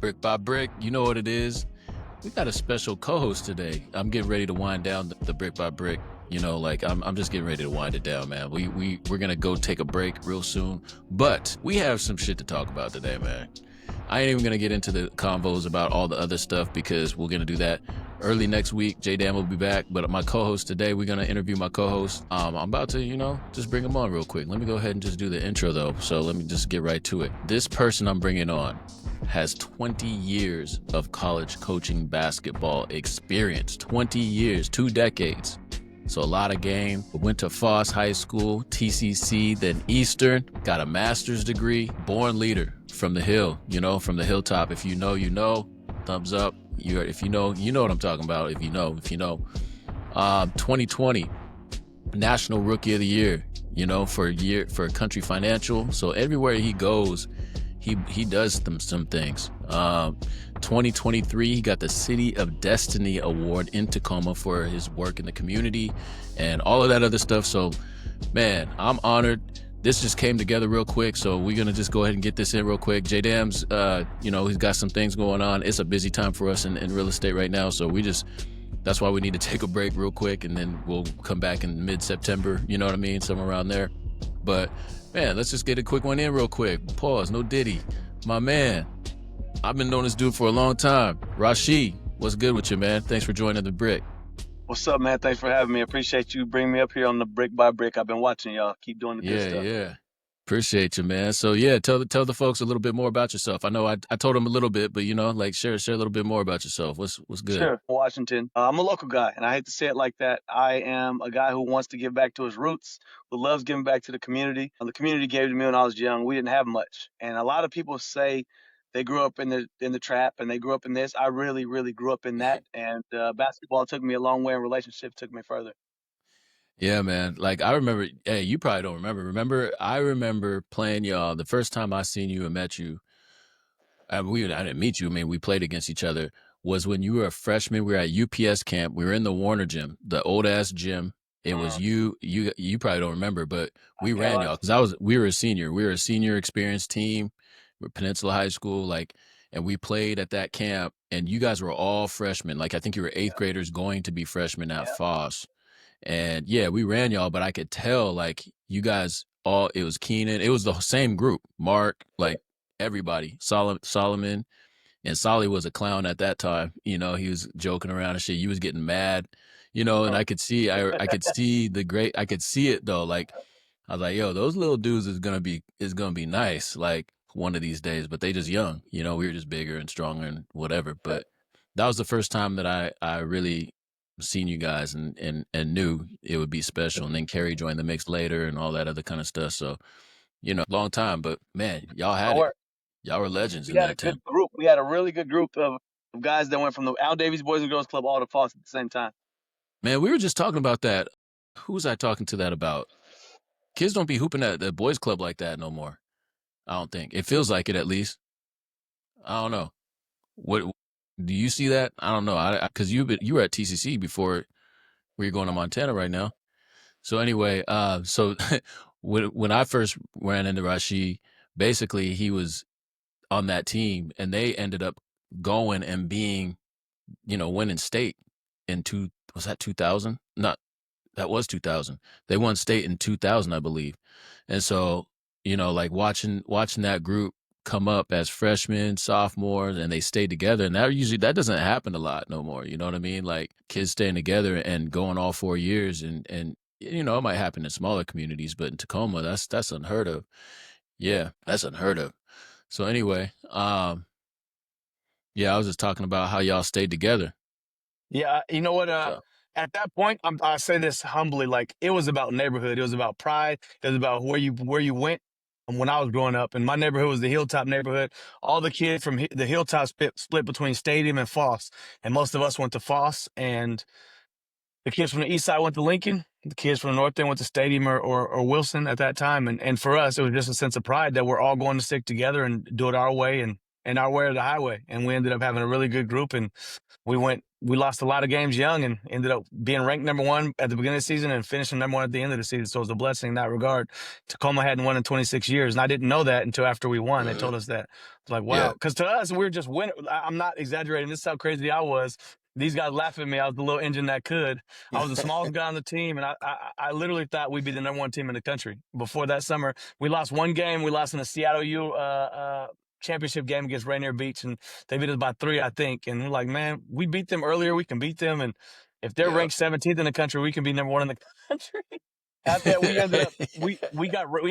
Brick by brick, you know what it is. We got a special co-host today. I'm getting ready to wind down the brick by brick. I'm just getting ready to wind it down, man. We're gonna go take a break real soon, but we have some shit to talk about today, man. I ain't even gonna get into the convos about all the other stuff because we're gonna do that early next week. J Dan will be back, but my co-host today, we're gonna interview my co-host. I'm about to, just bring him on real quick. Let me go ahead and just do the intro though. So let me just get right to it. This person I'm bringing on has 20 years of college coaching basketball experience. 20 years, 2 decades. So a lot of game. Went to Foss High School, TCC, then Eastern. Got a master's degree. Born leader from the hill, from the hilltop. If you know, you know. Thumbs up. If you know what I'm talking about. If you know. 2020 National Rookie of the Year, for Country Financial. So everywhere he goes, he does some things. 2023, he got the City of Destiny Award in Tacoma for his work in the community and all of that other stuff. So, man, I'm honored. This just came together real quick, so we're going to just go ahead and get this in real quick. J-Dam's, he's got some things going on. It's a busy time for us in real estate right now, so that's why we need to take a break real quick, and then we'll come back in mid-September, you know what I mean, somewhere around there. But, man, let's just get a quick one in real quick. Pause, no Diddy. My man, I've been knowing this dude for a long time. Rachi, what's good with you, man? Thanks for joining the Brick. What's up, man? Thanks for having me. Appreciate you bringing me up here on the Brick by Brick. I've been watching y'all. Keep doing the good stuff. Yeah. Appreciate you, man. So, yeah, tell the folks a little bit more about yourself. I know I told them a little bit, but, share a little bit more about yourself. What's good? Sure. Washington. I'm a local guy, and I hate to say it like that. I am a guy who wants to give back to his roots, who loves giving back to the community. The community gave to me when I was young. We didn't have much. And a lot of people say they grew up in the trap and they grew up in this. I really, really grew up in that. And basketball took me a long way, and relationship took me further. Yeah, man. Like, I remember, hey, you probably don't remember. I remember playing y'all the first time I seen you and met you. I didn't meet you. I mean, we played against each other. Was when you were a freshman. We were at UPS camp. We were in the Warner gym, the old ass gym. It was you probably don't remember, but we ran y'all because we were a senior. We were a senior experienced team. We're Peninsula High School, and we played at that camp. And you guys were all freshmen. Like, I think you were 8th graders going to be freshmen at Foss. And yeah, we ran y'all, but I could tell, like, you guys it was Keenan. It was the same group. Mark, like, everybody. Solomon. And Solly was a clown at that time. He was joking around and shit. You was getting mad, and I could see, I could see I could see it though. Like, I was like, yo, those little dudes is gonna be nice, like, one of these days, but they just young, we were just bigger and stronger and whatever. But that was the first time that I really seen you guys and knew it would be special. And then Kerry joined the mix later and all that other kind of stuff. So, long time, but man, y'all had it. Y'all were legends in that team. Group. We had a really good group of guys that went from the Al Davies Boys and Girls Club all to Foss at the same time. Man, we were just talking about that. Who was I talking to that about? Kids don't be hooping at the boys club like that no more. I don't think. It feels like it, at least. I don't know. What do you see that? I don't know. Because you were at TCC before you're going to Montana right now. So anyway, so when I first ran into Rachi, basically he was on that team, and they ended up going and being, winning state was that 2000? Not, that was 2000. They won state in 2000, I believe. And so, like watching that group come up as freshmen, sophomores, and they stay together. And that doesn't happen a lot no more. You know what I mean? Like, kids staying together and going all 4 years, and it might happen in smaller communities, but in Tacoma, that's unheard of. Yeah, that's unheard of. So anyway, I was just talking about how y'all stayed together. Yeah, you know what? At that point, I say this humbly, like, it was about neighborhood. It was about pride. It was about where you went. And when I was growing up, and my neighborhood was the Hilltop neighborhood, all the kids from the Hilltop split between Stadium and Foss, and most of us went to Foss, and the kids from the East Side went to Lincoln. The kids from the North End went to Stadium or Wilson at that time, and for us, it was just a sense of pride that we're all going to stick together and do it our way, and and our way of the highway. And we ended up having a really good group, and we lost a lot of games young and ended up being ranked number one at the beginning of the season and finishing number one at the end of the season. So it was a blessing in that regard. Tacoma hadn't won in 26 years, and I didn't know that until after we won. They told us that. It's like, wow. Yeah. Because to us, we were just winning. I'm not exaggerating. This is how crazy I was. These guys laugh at me. I was the little engine that could. I was the smallest guy on the team, and I literally thought we'd be the number one team in the country. Before that summer, we lost one game. We lost in the Seattle U championship game against Rainier Beach, and they beat us by 3, I think. And we're like, man, we beat them earlier. We can beat them, and if they're Yeah. ranked 17th in the country, we can be number one in the country. After that, we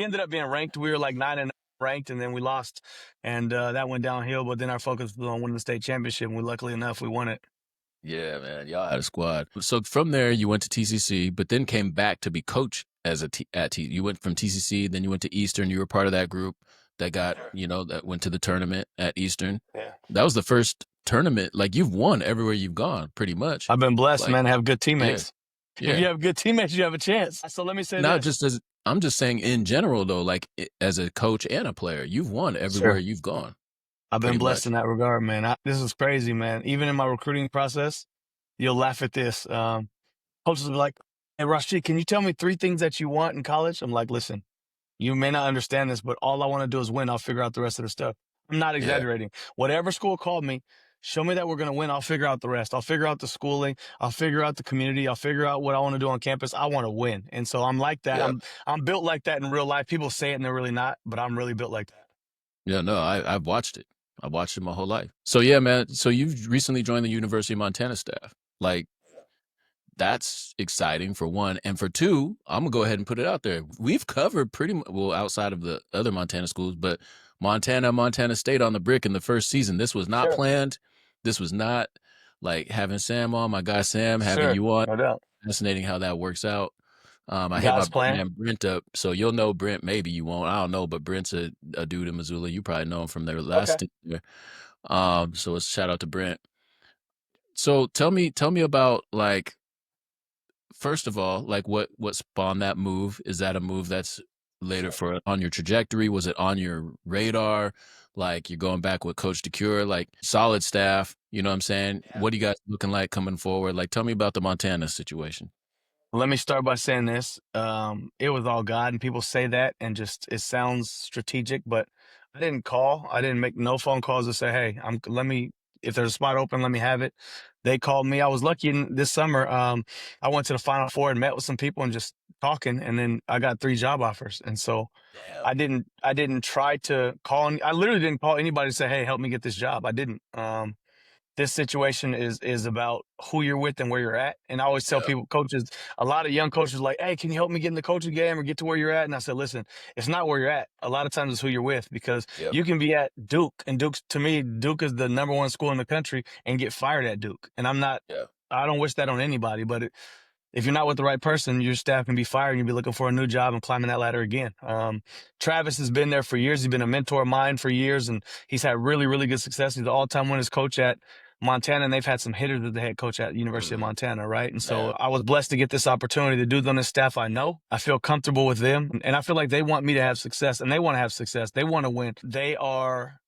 ended up being ranked. We were like 9-0 ranked, and then we lost, and that went downhill. But then our focus was on winning the state championship, and luckily enough, we won it. Yeah, man, y'all had a squad. So from there, you went to TCC, but then came back to be coach You went from TCC, then you went to Eastern. You were part of that group that got, Sure. that went to the tournament at Eastern. Yeah. That was the first tournament. Like you've won everywhere you've gone, pretty much. I've been blessed, Like, man, to have good yeah, teammates. If you yeah. have good teammates, you have a chance. So let me say Not this. just as I'm just saying in general though, like as a coach and a player, you've won everywhere Sure. you've gone, I've been pretty blessed much. in that regard, man. This is crazy, man. Even in my recruiting process, you'll laugh at this. Coaches will be like, "Hey, Rachi, can you tell me 3 things that you want in college?" I'm like, "Listen, you may not understand this, but all I want to do is win. I'll figure out the rest of the stuff." I'm not Yeah, exaggerating. Whatever school called me, show me that we're going to win. I'll figure out the rest. I'll figure out the schooling. I'll figure out the community. I'll figure out what I want to do on campus. I want to win. And so I'm like that. yeah. I'm built like that in real life. People say it and they're really not, but I'm really built like that. Yeah, no, I've watched it. I watched it my whole life. So yeah, man. So you've recently joined the University of Montana staff. Like that's exciting for one, and for two, I'm gonna go ahead and put it out there. We've covered pretty much well outside of the other Montana schools, but Montana State on the brick in the first season. This was not Sure. planned. This was not like having Sam on, my guy Sam, having Sure. you on. No doubt. Fascinating how that works out. I hit my God's plan. man Brent up, so you'll know Brent. Maybe you won't. I don't know, but Brent's a dude in Missoula. You probably know him from their last Okay. stint there. So it's shout out to Brent. So tell me about like first of all, like what spawned that move? Is that a move that's later Sure. for on your trajectory? Was it on your radar? Like you're going back with Coach DeCure, like solid staff. You know what I'm saying? Yeah. What are you guys looking like coming forward? Like tell me about the Montana situation. Let me start by saying this. It was all God, and people say that, and just it sounds strategic, but I didn't call. I didn't make no phone calls to say, "Hey, let me if there's a spot open, let me have it." They called me. I was lucky this summer. I went to the Final Four and met with some people and just talking, and then I got 3 job offers, and so Damn. I didn't try to call. I literally didn't call anybody to say, "Hey, help me get this job." I didn't. This situation is about who you're with and where you're at. And I always tell Yeah. people, coaches, a lot of young coaches like, "Hey, can you help me get in the coaching game or get to where you're at?" And I said, listen, it's not where you're at. A lot of times it's who you're with, because Yep. you can be at Duke, and to me, Duke is the number 1 school in the country, and get fired at Duke. And Yeah. I don't wish that on anybody, but if you're not with the right person, your staff can be fired and you'll be looking for a new job and climbing that ladder again. Travis has been there for years. He's been a mentor of mine for years, and he's had really, really good success. He's the all-time winners coach at Montana, and they've had some hitters as the head coach at University of Mhm. Montana, right? And so Man. I was blessed to get this opportunity. The dudes on this staff I know. I feel comfortable with them, and I feel like they want me to have success, and they want to have success. They want to win. They are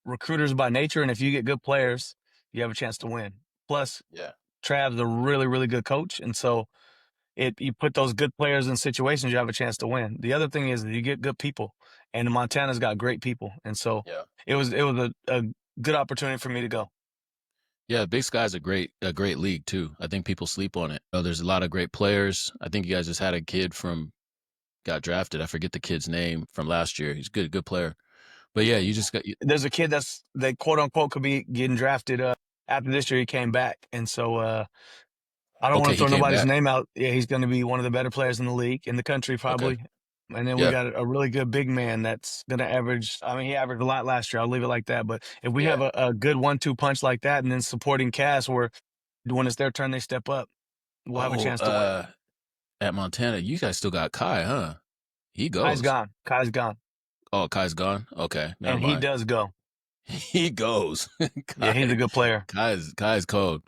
recruiters by nature, and if you get good players, you have a chance to win. Plus, Yeah. Trav's a really, really good coach, and so you put those good players in situations, you have a chance to win. The other thing is that you get good people, and Montana's got great people, and so Yeah. it was a good opportunity for me to go. Yeah, Big Sky's a great league too. I think people sleep on it. There's a lot of great players. I think you guys just had a kid from got drafted. I forget the kid's name from last year. He's good player. But yeah, you just got There's a kid that quote unquote could be getting drafted after this year. He came back, and so I don't want okay, to he throw came nobody's back. name out. Yeah, he's going to be one of the better players in the league, in the country, Okay. probably. And then we Yeah. got a really good big man that's going to average. I mean, he averaged a lot last year. I'll leave it like that. But if we have Yeah. a good 1-2 punch like that, and then supporting cast where when it's their turn, they step up, we'll have a Oh, chance to win. at Montana, you guys still got Kai, huh? He Kai's goes. gone. Kai's gone. Oh, Kai's gone? Okay, never And he mind. does go. He goes. Yeah, he's a Kai good player. Kai's cold.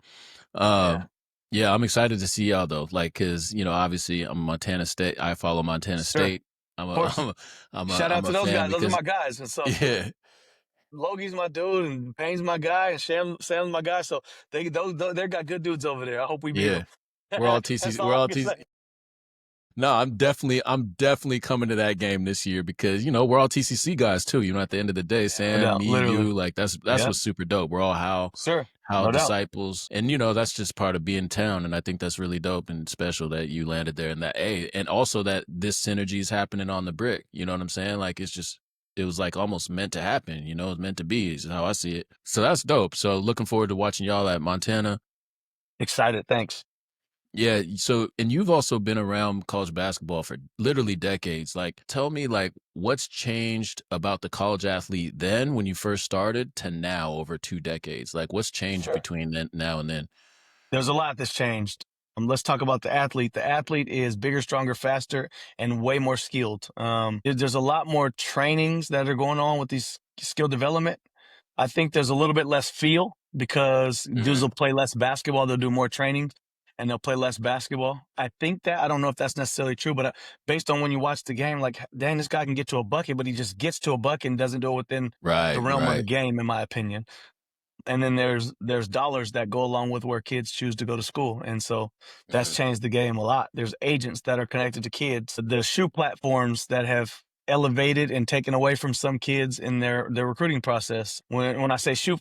Yeah. Yeah, I'm excited to see y'all though. Like, cause obviously I'm Montana State. I follow Montana Sure. Of State. I'm a course. I'm a I'm a Shout out I'm to a those fan guys. Those are because my guys. And so yeah, Logie's my dude, and Payne's my guy, and Sam's my guy. So they got good dudes over there. I hope we beat Yeah. them. We're all That's TCC. We're all I all can TC. say. No, I'm definitely coming to that game this year because we're all TCC guys too. At the end of the day, Yeah, no Sam, doubt. me, Literally. you, like that's Yeah. what's super dope. We're all Sure. how No doubt. disciples, and that's just part of being town, and I think that's really dope and special that you landed there, and that and also that this synergy is happening on the brick. You know what I'm saying? Like it was like almost meant to happen. It's meant to be. Is how I see it. So that's dope. So looking forward to watching y'all at Montana. Excited. Thanks. Yeah, so and you've also been around college basketball for literally decades. Like, tell me, like, what's changed about the college athlete then when you first started to now over 2 decades? Like, what's changed Sure. between then now and then? There's a lot that's changed. Let's talk about the athlete. The athlete is bigger, stronger, faster, and way more skilled. There's a lot more trainings that are going on with these skill development. I think there's a little bit less feel because dudes Hmm. will play less basketball. They'll do more training and they'll play less basketball. I think that, I don't know if that's necessarily true, but based on when you watch the game, like, dang, this guy can get to a bucket, but he just gets to a bucket and doesn't do it within the Right, realm of the right. game, in my opinion. And then there's dollars that go along with where kids choose to go to school, and so that's Hmm. changed the game a lot. There's agents that are connected to kids. The shoe platforms that have elevated and taken away from some kids in their recruiting process. When I say shoe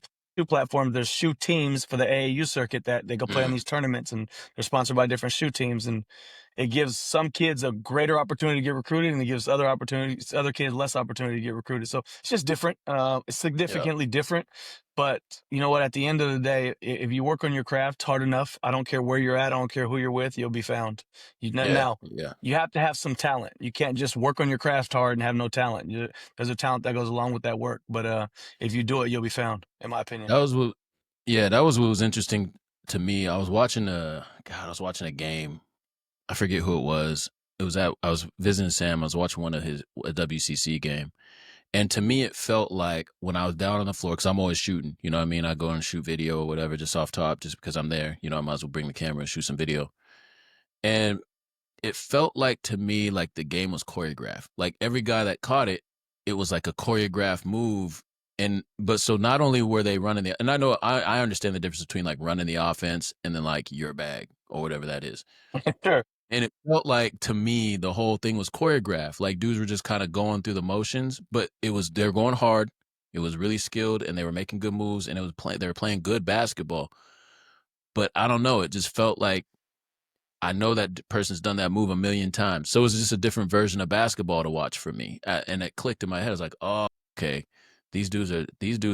platform, there's shoe teams for the AAU circuit that they go play on Hmm. these tournaments, and they're sponsored by different shoe teams, and it gives some kids a greater opportunity to get recruited, and it gives other kids less opportunity to get recruited. So it's just different. It's Yeah, significantly different. But you know what? At the end of the day, if you work on your craft hard enough, I don't care where you're at, I don't care who you're with, you'll be found. yeah, Now, yeah. you have to have some talent. You can't just work on your craft hard and have no talent. There's a talent that goes along with that work. But if you do it, you'll be found, in my opinion. That was what. Yeah, that was what was interesting to me. I was watching a game. I forget who it was. I was visiting Sam. I was watching a WCC game. And to me, it felt like when I was down on the floor, because I'm always shooting, you know what I mean? I go and shoot video or whatever, just off top, just because I'm there. I might as well bring the camera and shoot some video. And it felt like to me, like the game was choreographed. Like every guy that caught it, it was like a choreographed move. But so not only were they running and I know I understand the difference between like running the offense and then like your bag or whatever that is. Sure. And it felt like to me the whole thing was choreographed. Like dudes were just kind of going through the motions, but they're going hard. It was really skilled and they were making good moves and they were playing good basketball. But I don't know, it just felt like I know that person's done that move a million times. So it's just a different version of basketball to watch for me. And it clicked in my head. I was like, "Oh, okay. These dudes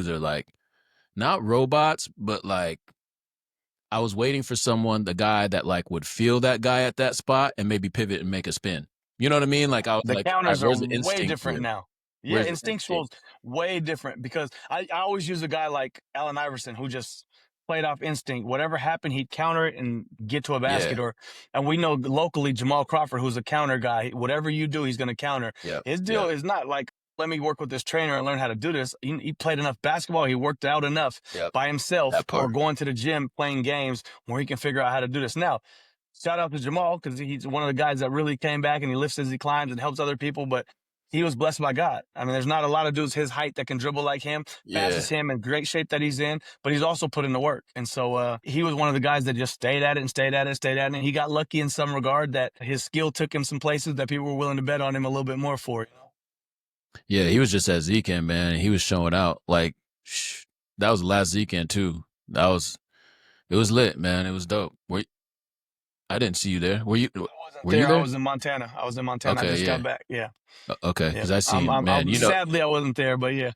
are like not robots, but like I was waiting for the guy that like would feel that guy at that spot and maybe pivot and make a spin. You know what I mean? Like I was The like, all right, counters are where's the way instinct different here? now. Yeah, Where's the instinct? instinctual's way different because I always use a guy like Allen Iverson who just played off instinct. Whatever happened, he'd counter it and get to a basket. Yeah. And we know locally Jamal Crawford, who's a counter guy. Whatever you do, he's going to counter. Yep. His deal Yep. is not like, let me work with this trainer and learn how to do this. He played enough basketball. He worked out enough Yep. by himself That or part. going to the gym playing games where he can figure out how to do this. Now, shout out to Jamal because he's one of the guys that really came back and he lifts as he climbs and helps other people. But he was blessed by God. I mean, there's not a lot of dudes his height that can dribble like him, fast as Yeah. him, and great shape that he's in. But he's also put in the work, and so he was one of the guys that just stayed at it and stayed at it and stayed at it. And he got lucky in some regard that his skill took him some places that people were willing to bet on him a little bit more for. Yeah. He was just at Zcam, man. And he was showing out. Like that was the last Zcam too. It was lit, man. It was dope. I didn't see you there. I wasn't Were you there. I there? was in Montana. I Okay, just got yeah. back. Yeah, Okay, yeah. because I seen, man, Sadly I wasn't there, but yeah.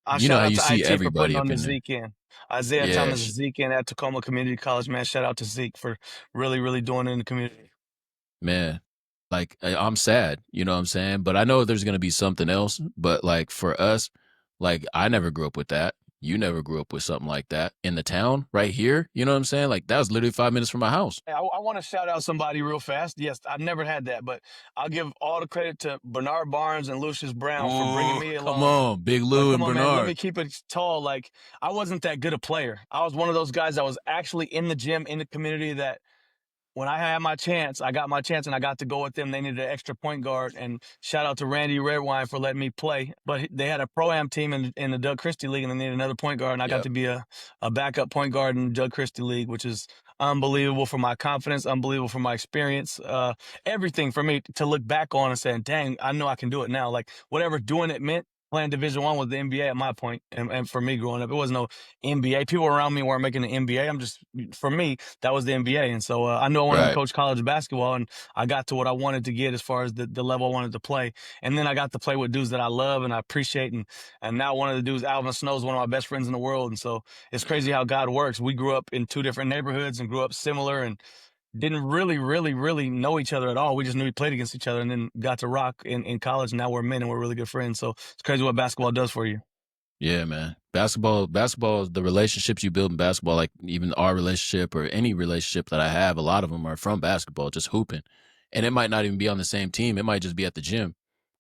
I you know shout how out you to see IT for putting everybody on up the in there. Zeke in. Isaiah Yeah, Thomas Zeke in at Tacoma Community College, man. Shout out to Zeke for really, really doing it in the community. man. Like I'm sad, you know what I'm saying? But I know there's gonna be something else. But like for us, like I never grew up with that. You never grew up with something like that in the town right here. You know what I'm saying? Like that was literally 5 minutes from my house. Hey, I want to shout out somebody real fast. Yes, I've never had that, but I'll give all the credit to Bernard Barnes and Lucius Brown for bringing Ooh, me come along. on, Big Like, Lou come and on, man, let Bernard. me keep it tall. Like, I wasn't that good a player. I was one of those guys that was actually in the gym, in the community that when I had my chance, I got my chance and I got to go with them. They needed an extra point guard, and shout out to Randy Redwine for letting me play. But they had a pro-am team in the Doug Christie League, and they needed another point guard, and I got Yep. to be a backup point guard in the Doug Christie League, which is unbelievable for my confidence, unbelievable for my experience, everything for me to look back on and saying, dang, I know I can do it now. Like whatever doing it meant, playing Division I was the NBA at my point, and for me growing up, it was no NBA. People around me weren't making the NBA. I'm just for me that was the NBA, and so I knew I wanted to Right. coach college basketball, and I got to what I wanted to get as far as the level I wanted to play, and then I got to play with dudes that I love and I appreciate, and now one of the dudes, Alvin Snow, is one of my best friends in the world, and so it's crazy how God works. We grew up in two different neighborhoods and grew up similar, and didn't really know each other at all. We just knew we played against each other, and then got to rock in college. And now we're men and we're really good friends. So it's crazy what basketball does for you. Yeah, man. Basketball, the relationships you build in basketball, like even our relationship or any relationship that I have, a lot of them are from basketball, just hooping. And it might not even be on the same team. It might just be at the gym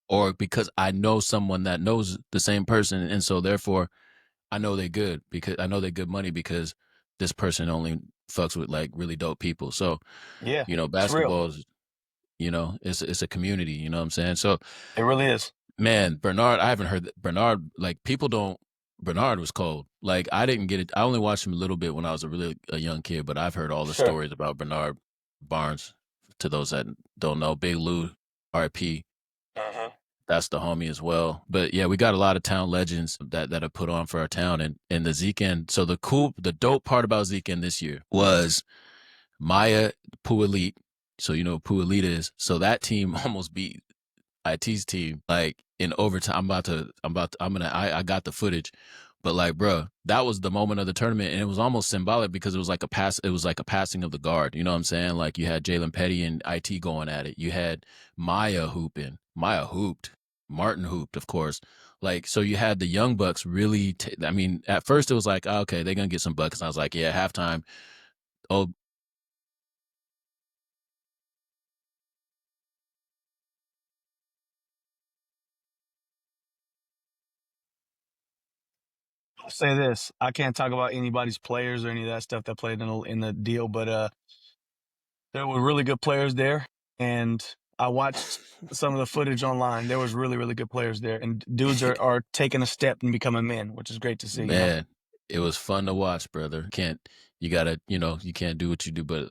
or because I know someone that knows the same person. And so therefore I know they're good because I know they're good money because this person only fucks with like really dope people. So, Yeah, it's real. basketball is, it's a community, you know what I'm saying? So, It really is. man, Bernard, I haven't heard that Bernard, like people don't Bernard was cold. Like I didn't get it. I only watched him a little bit when I was a young kid, but I've heard all the Sure. stories about Bernard Barnes. To those that don't know, Big Lou, RP, Uh-huh. that's the homie as well. But yeah, we got a lot of town legends that have put on for our town and the Zeke end. So the dope part about Zeke end this year was Maya Puelite. So you know who Puelite is. So that team almost beat IT's team like in overtime. I got the footage, but like, bro, that was the moment of the tournament, and it was almost symbolic because it was like a pass. It was like a passing of the guard. You know what I'm saying? Like you had Jalen Petty and IT going at it. You had Maya hooping. Maya hooped. Martin hooped, of course. Like so, you had the young bucks really. I mean, at first it was like, oh, okay, they're gonna get some buckets. I was like, yeah, halftime. Oh, I'll say this: I can't talk about anybody's players or any of that stuff that played in the deal, but there were really good players there, and I watched some of the footage online. There was really good players there, and dudes are taking a step and becoming men, which is great to see. You know. man, it was fun to watch, brother. Can't you gotta, you can't do what you do, but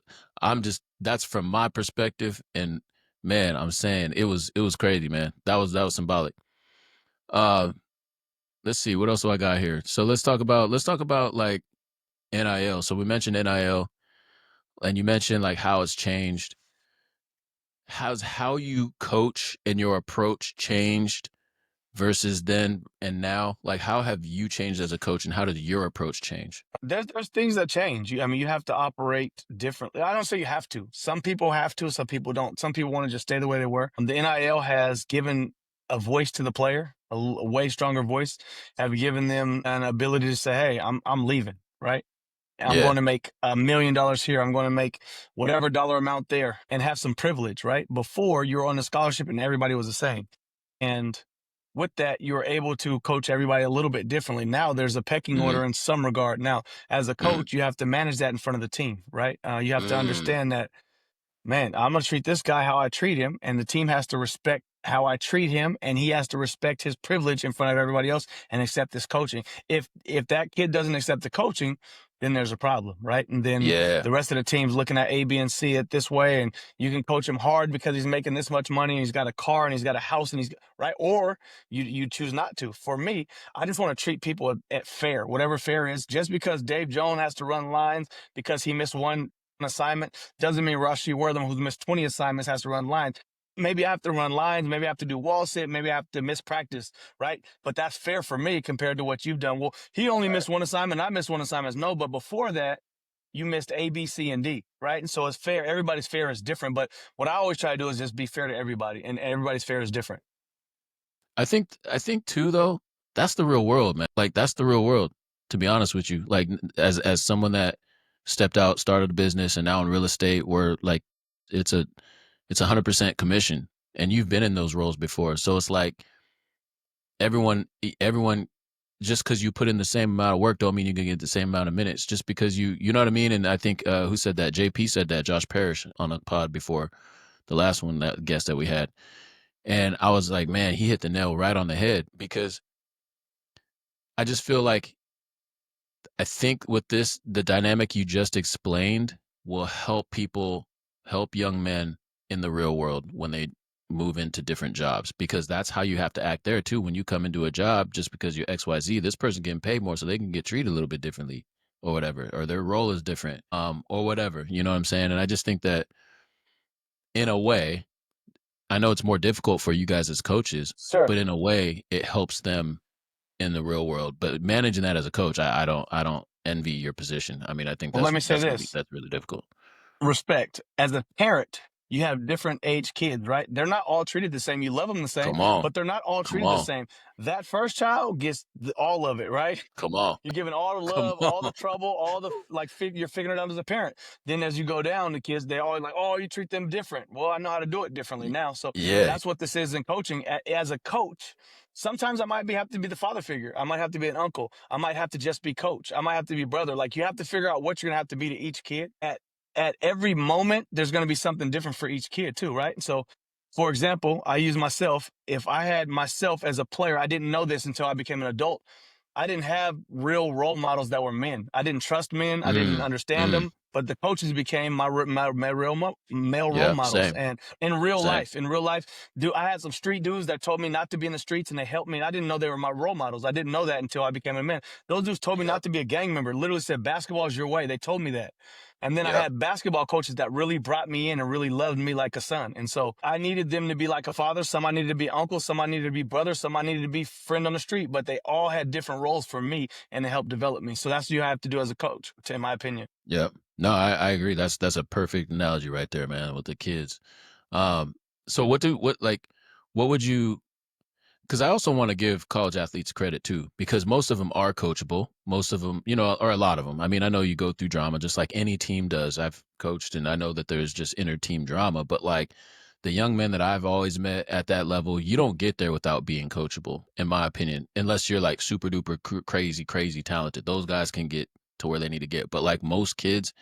that's from my perspective and man, I'm saying it was crazy, man. That was symbolic. Uh let's see, what else do I got here? So let's talk about like NIL. So we mentioned NIL and you mentioned like how it's changed. How's how you coach and your approach changed versus then and now? Like how have you changed as a coach and how did your approach change? There's things that change. I mean, you have to operate differently. I don't say you have to. Some people have to. Some people don't. Some people want to just stay the way they were. The NIL has given a voice to the player, a way stronger voice. Have given them an ability to say, "Hey, I'm leaving." Right. I'm Yeah. going to make $1 million here. I'm going to make whatever dollar amount there and have some privilege, right? Before you were on a scholarship and everybody was the same. And with that, you were able to coach everybody a little bit differently. Now there's a pecking Mm, order in some regard. Now, as a mm, coach, you have to manage that in front of the team, right? You have to mm. understand that man, I'm going to treat this guy how I treat him, and the team has to respect how I treat him, and he has to respect his privilege in front of everybody else and accept this coaching. If that kid doesn't accept the coaching, then there's a problem, right? And then Yeah. the rest of the team's looking at A, B, and C it this way, and you can coach him hard because he's making this much money, and he's got a car, and he's got a house, and he's right, or you choose not to. For me, I just want to treat people at fair, whatever fair is. Just because Dave Jones has to run lines because he missed one assignment doesn't mean Rachi Wortham, who's missed 20 assignments, has to run lines. Maybe I have to run lines. Maybe I have to do wall sit. Maybe I have to miss practice, right? But that's fair for me compared to what you've done. Well, he only Right. missed one assignment. I missed one assignment. No, but before that, you missed A, B, C, and D, right? And so it's fair. Everybody's fair is different. But what I always try to do is just be fair to everybody, and everybody's fair is different. I think too though, that's the real world, man. Like that's the real world, to be honest with you. Like as someone that stepped out, started a business and now in real estate where like it's a it's 100% commission and you've been in those roles before. So it's like everyone just because you put in the same amount of work don't mean you're gonna get the same amount of minutes. Just because you know what I mean. And I think who said that? JP said that. Josh Parrish on a pod before the last one, that guest that we had. And I was like, man, he hit the nail right on the head because I just feel like I think with this, the dynamic you just explained will help people, help young men in the real world when they move into different jobs, because that's how you have to act there too. When you come into a job, just because you're XYZ, this person getting paid more so they can get treated a little bit differently or whatever, or their role is different, or whatever. You know what I'm saying? And I just think that in a way, I know it's more difficult for you guys as coaches, Sure. but in a way, it helps them in the real world. But managing that as a coach, I don't envy your position. I mean, I think Well, let that's me say that's gonna be this. that's really difficult. Respect. As a parent, you have different age kids, right? They're not all treated the same. You love them the same, Come on, but they're not all come treated the on, same. That first child gets all of it, right? come on, You're giving all the come love, all the on. trouble, all the like. You're figuring it out as a parent. Then as you go down, the kids they always like, oh, you treat them different. Well, I know how to do it differently now. So Yeah, that's what this is in coaching. As a coach, sometimes I might have to be the father figure. I might have to be an uncle. I might have to just be coach. I might have to be brother. Like you have to figure out what you're gonna have to be to each kid. At every moment, there's gonna be something different for each kid too, right? So for example, I use myself. If I had myself as a player, I didn't know this until I became an adult. I didn't have real role models that were men. I didn't trust men. I didn't mm, understand mm, them. But the coaches became my real male role yeah, models. same, And same. in real life, I had some street dudes that told me not to be in the streets, and they helped me. And I didn't know they were my role models. I didn't know that until I became a man. Those dudes told me Yep, not to be a gang member. Literally said basketball is your way. They told me that. And then I yep, had basketball coaches that really brought me in and really loved me like a son. And so I needed them to be like a father. Some I needed to be uncle. Some I needed to be brother. Some I needed to be friend on the street. But they all had different roles for me and to help develop me. So that's what you have to do as a coach, in my opinion. yep. No, I agree. That's a perfect analogy right there, man, with the kids. Um, so what would you? Because I also want to give college athletes credit too, because most of them are coachable. Most of them, or a lot of them. I mean, I know you go through drama just like any team does. I've coached, and I know that there's just inner team drama. But like the young men that I've always met at that level, you don't get there without being coachable, in my opinion. Unless you're like super duper crazy talented, those guys can get to where they need to get. But like most kids,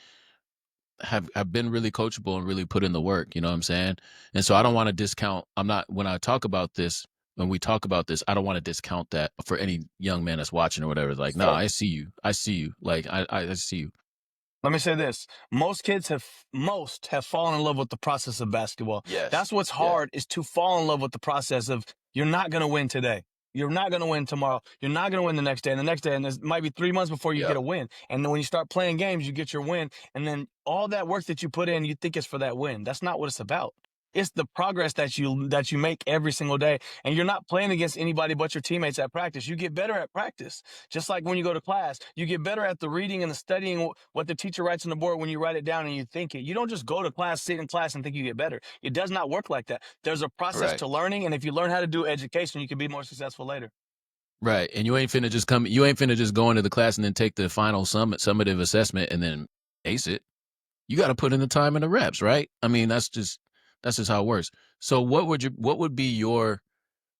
have been really coachable and really put in the work, you know what I'm saying? And so I don't want to discount, I'm not, when I talk about this, when we talk about this, I don't want to discount that for any young man that's watching or whatever. It's like, no, So I see you. I see you. Like I see you. let me say this. Most have fallen in love with the process of basketball. Yes. That's what's Yeah. hard is to fall in love with the process of you're not going to win today. You're not going to win tomorrow. You're not going to win the next day and the next day. And it might be 3 months before you get Yep. a win. And then when you start playing games, you get your win. And then all that work that you put in, you think it's for that win. That's not what it's about. It's the progress that you make every single day. And you're not playing against anybody but your teammates at practice. You get better at practice. Just like when you go to class, you get better at the reading and the studying what the teacher writes on the board when you write it down and you think it. You don't just go to class, sit in class, and think you get better. It does not work like that. There's a process Right. to learning, and if you learn how to do education, you can be more successful later. Right. And you ain't finna just go into the class and then take the final summative assessment and then ace it. You got to put in the time and the reps, right? I mean, that's just how it works. So what would be your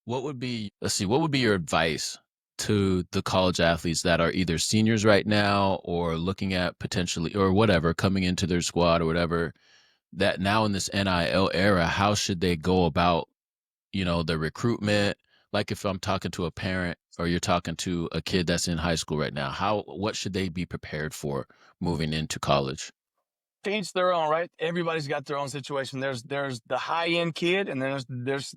advice to the college athletes that are either seniors right now or looking at potentially or whatever coming into their squad or whatever, that now in this NIL era, how should they go about, the recruitment? Like if I'm talking to a parent or you're talking to a kid that's in high school right now, what should they be prepared for moving into college? To each their own, right? Everybody's got their own situation. There's the high end kid, and there's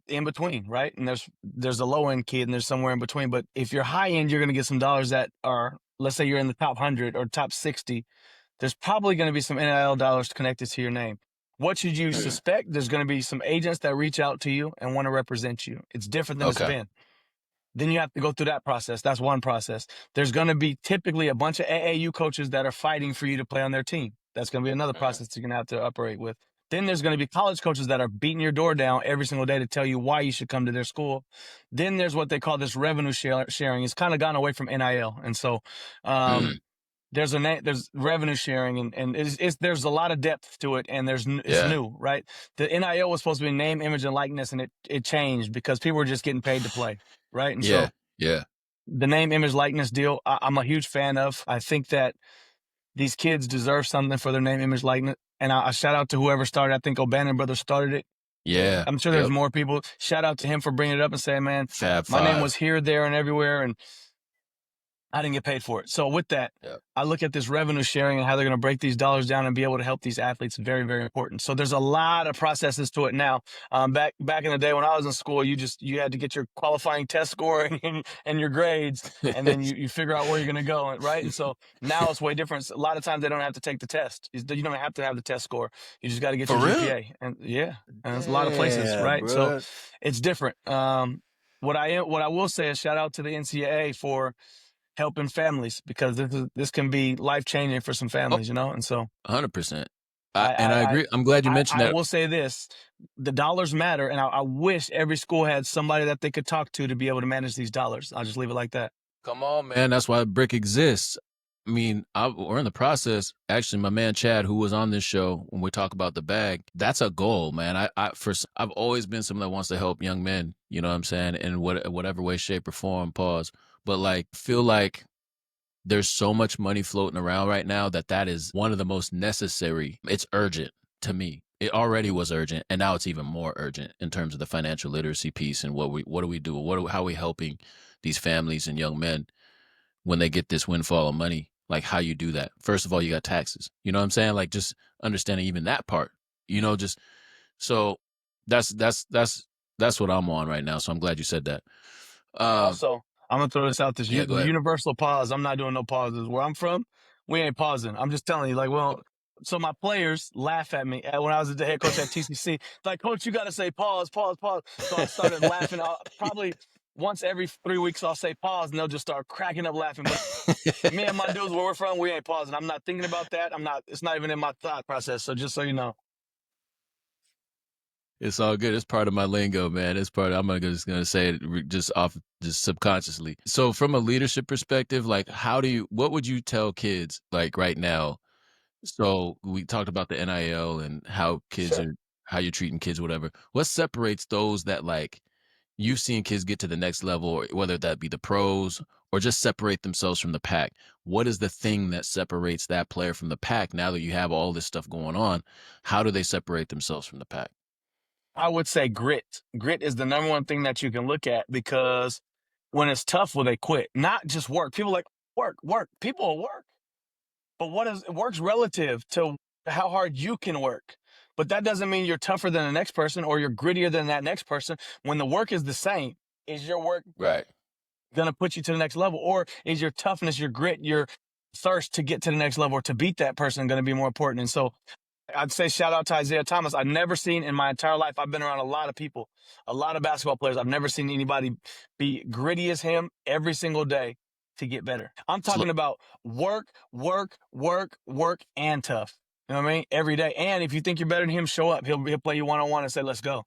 in between, right? And there's a low end kid, and there's somewhere in between. But if you're high end, you're going to get some dollars that are, let's say you're in the top 100 or top 60. There's probably going to be some NIL dollars connected to your name. What should you Mm. suspect? There's going to be some agents that reach out to you and want to represent you. It's different than it's Okay. been. Then you have to go through that process. That's one process. There's going to be typically a bunch of AAU coaches that are fighting for you to play on their team. That's going to be another Mm. process you're going to have to operate with. Then there's going to be college coaches that are beating your door down every single day to tell you why you should come to their school. Then there's what they call this revenue sharing. It's kind of gone away from NIL. And so Mm. there's revenue sharing and there's a lot of depth to it, and it's Yeah. new, right? The NIL was supposed to be name, image, and likeness, and it changed because people were just getting paid to play, right? And Yeah. so Yeah. the name, image, likeness deal, I'm a huge fan of. I think that these kids deserve something for their name, image, likeness. And I shout out to whoever started. I think O'Bannon Brothers started it. Yeah. I'm sure there's Yep. more people. Shout out to him for bringing it up and saying, man, Fab my name Five. was here, there, and everywhere. And I didn't get paid for it. So with that, Yep. I look at this revenue sharing and how they're going to break these dollars down and be able to help these athletes. Very, very important. So there's a lot of processes to it now. Back in the day when I was in school, you had to get your qualifying test score and your grades, and then you figure out where you're going to go, right? And so now it's way different. A lot of times they don't have to take the test. You don't have to have the test score. You just got to get For your real? GPA, and yeah, and there's a lot of places, Damn, right? So bro. it's different. What I will say is shout out to the NCAA for helping families, because this can be life changing for some Oh, families, and so 100%. I And I agree. I'm glad you mentioned I that. will say this: the dollars matter, and I wish every school had somebody that they could talk to be able to manage these dollars. I'll just leave it like that. Come on, man. That's why Brick exists. I mean, we're in the process. Actually, my man Chad, who was on this show when we talk about the bag, that's a goal, man. I've always been someone that wants to help young men. You know what I'm saying? In whatever way, shape, or form. Pause. But like, feel like there's so much money floating around right now that is one of the most necessary. It's urgent to me. It already was urgent, and now it's even more urgent in terms of the financial literacy piece and what do we do? How are we helping these families and young men when they get this windfall of money? Like how you do that. First of all, you got taxes. You know what I'm saying? Like just understanding even that part. Just so that's what I'm on right now. So I'm glad you said that. And Um, also, I'm gonna throw this out: this yeah, go the ahead. universal pause. I'm not doing no pauses. Where I'm from, we ain't pausing. I'm just telling you, like, well. So my players laugh at me when I was the head coach at TCC. Like, coach, you got to say pause, pause, pause. So I started laughing. Probably once every 3 weeks, I'll say pause, and they'll just start cracking up laughing. But me and my dudes where we're from, we ain't pausing. I'm not thinking about that. I'm not. It's not even in my thought process. So just so you know. It's all good. It's part of my lingo, man. It's part of, just gonna say it just subconsciously. So from a leadership perspective, like what would you tell kids like right now? So we talked about the NIL and Sure. how you're treating kids, whatever. What separates those that like you've seen kids get to the next level, or whether that be the pros or just separate themselves from the pack? What is the thing that separates that player from the pack now that you have all this stuff going on? How do they separate themselves from the pack? I would say grit. Grit is the number one thing that you can look at, because when it's tough, will they quit? Not just work. People like work. People will work. But work's relative to how hard you can work. But that doesn't mean you're tougher than the next person or you're grittier than that next person. When the work is the same, is your work Right. going to put you to the next level? Or is your toughness, your grit, your thirst to get to the next level or to beat that person going to be more important? And so I'd say shout out to Isaiah Thomas. I've never seen in my entire life, I've been around a lot of people, a lot of basketball players. I've never seen anybody be gritty as him every single day to get better. I'm talking about work, work, work, work, and tough. You know what I mean? Every day. And if you think you're better than him, show up. He'll play you one-on-one and say, let's go.